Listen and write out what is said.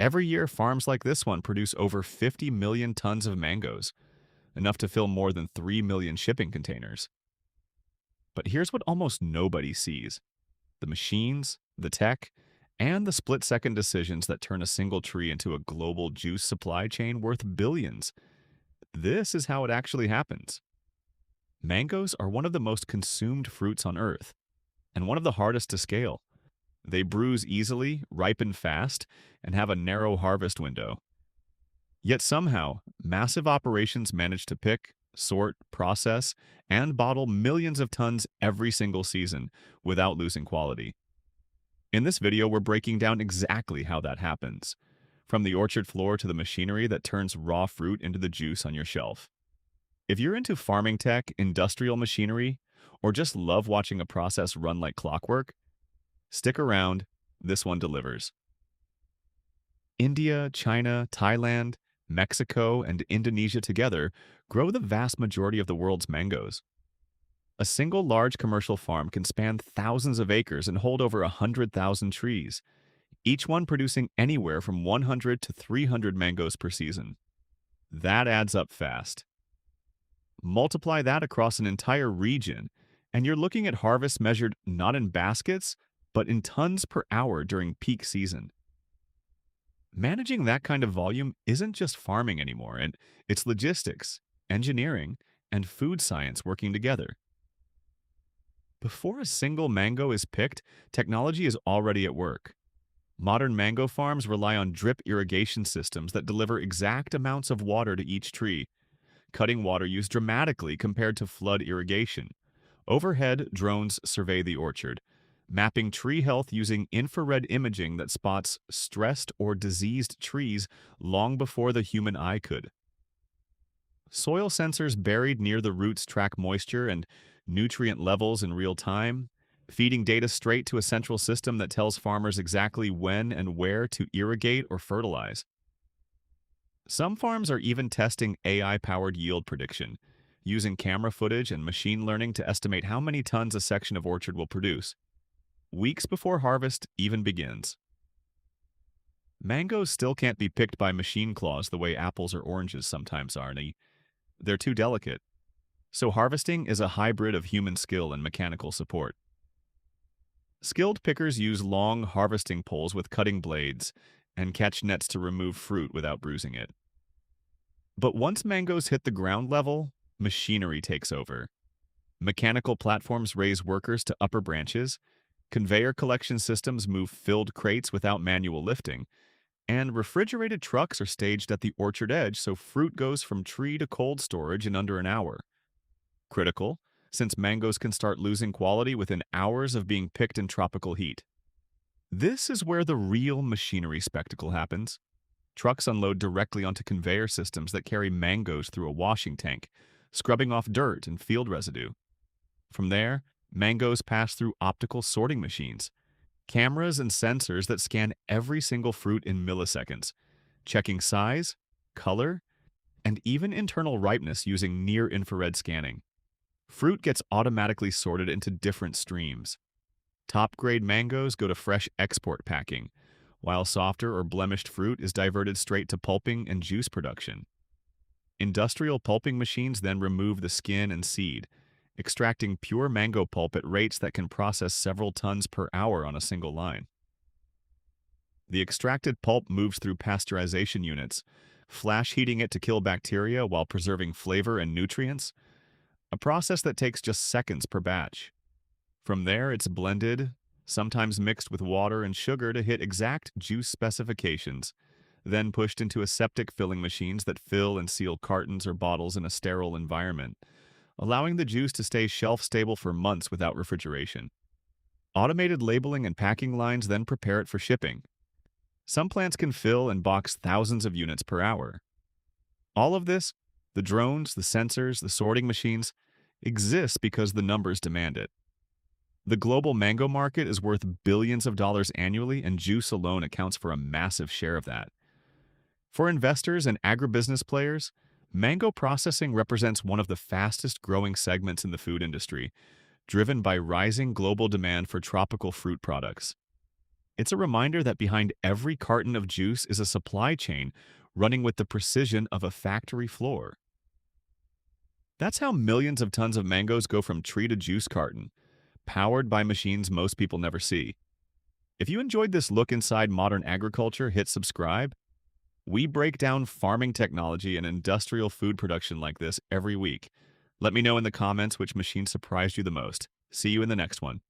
Every year, farms like this one produce over 50 million tons of mangoes, enough to fill more than 3 million shipping containers. But here's what almost nobody sees: the machines, the tech, and the split-second decisions that turn a single tree into a global juice supply chain worth billions. This is how it actually happens. Mangoes are one of the most consumed fruits on Earth, and one of the hardest to scale. They bruise easily, ripen fast, and have a narrow harvest window. Yet somehow, massive operations manage to pick, sort, process, and bottle millions of tons every single season without losing quality. In this video, we're breaking down exactly how that happens, from the orchard floor to the machinery that turns raw fruit into the juice on your shelf. If you're into farming tech, industrial machinery, or just love watching a process run like clockwork, stick around, this one delivers. India, China, Thailand, Mexico, and Indonesia together grow the vast majority of the world's mangoes. A single large commercial farm can span thousands of acres and hold over 100,000 trees, each one producing anywhere from 100 to 300 mangoes per season. That adds up fast. Multiply that across an entire region, and you're looking at harvests measured not in baskets, but in tons per hour during peak season. Managing that kind of volume isn't just farming anymore, and it's logistics, engineering, and food science working together. Before a single mango is picked, technology is already at work. Modern mango farms rely on drip irrigation systems that deliver exact amounts of water to each tree, cutting water use dramatically compared to flood irrigation. Overhead, drones survey the orchard, mapping tree health using infrared imaging that spots stressed or diseased trees long before the human eye could. Soil sensors buried near the roots track moisture and nutrient levels in real time, feeding data straight to a central system that tells farmers exactly when and where to irrigate or fertilize. Some farms are even testing AI-powered yield prediction, using camera footage and machine learning to estimate how many tons a section of orchard will produce, weeks before harvest even begins. Mangoes still can't be picked by machine claws the way apples or oranges sometimes are. They're too delicate. So harvesting is a hybrid of human skill and mechanical support. Skilled pickers use long harvesting poles with cutting blades and catch nets to remove fruit without bruising it. But once mangoes hit the ground level, machinery takes over. Mechanical platforms raise workers to upper branches, conveyor collection systems move filled crates without manual lifting, and refrigerated trucks are staged at the orchard edge so fruit goes from tree to cold storage in under an hour. Critical, since mangoes can start losing quality within hours of being picked in tropical heat. This is where the real machinery spectacle happens. Trucks unload directly onto conveyor systems that carry mangoes through a washing tank, scrubbing off dirt and field residue. From there, mangoes pass through optical sorting machines, cameras and sensors that scan every single fruit in milliseconds, checking size, color, and even internal ripeness using near-infrared scanning. Fruit gets automatically sorted into different streams. Top-grade mangoes go to fresh export packing, while softer or blemished fruit is diverted straight to pulping and juice production. Industrial pulping machines then remove the skin and seed, extracting pure mango pulp at rates that can process several tons per hour on a single line. The extracted pulp moves through pasteurization units, flash heating it to kill bacteria while preserving flavor and nutrients, a process that takes just seconds per batch. From there, it's blended, sometimes mixed with water and sugar to hit exact juice specifications, then pushed into aseptic filling machines that fill and seal cartons or bottles in a sterile environment, allowing the juice to stay shelf-stable for months without refrigeration. Automated labeling and packing lines then prepare it for shipping. Some plants can fill and box thousands of units per hour. All of this, the drones, the sensors, the sorting machines, exists because the numbers demand it. The global mango market is worth billions of dollars annually, and juice alone accounts for a massive share of that. For investors and agribusiness players, mango processing represents one of the fastest growing segments in the food industry, driven by rising global demand for tropical fruit products. It's a reminder that behind every carton of juice is a supply chain running with the precision of a factory floor. That's how millions of tons of mangoes go from tree to juice carton, powered by machines most people never see. If you enjoyed this look inside modern agriculture, hit subscribe. We break down farming technology and industrial food production like this every week. Let me know in the comments which machine surprised you the most. See you in the next one.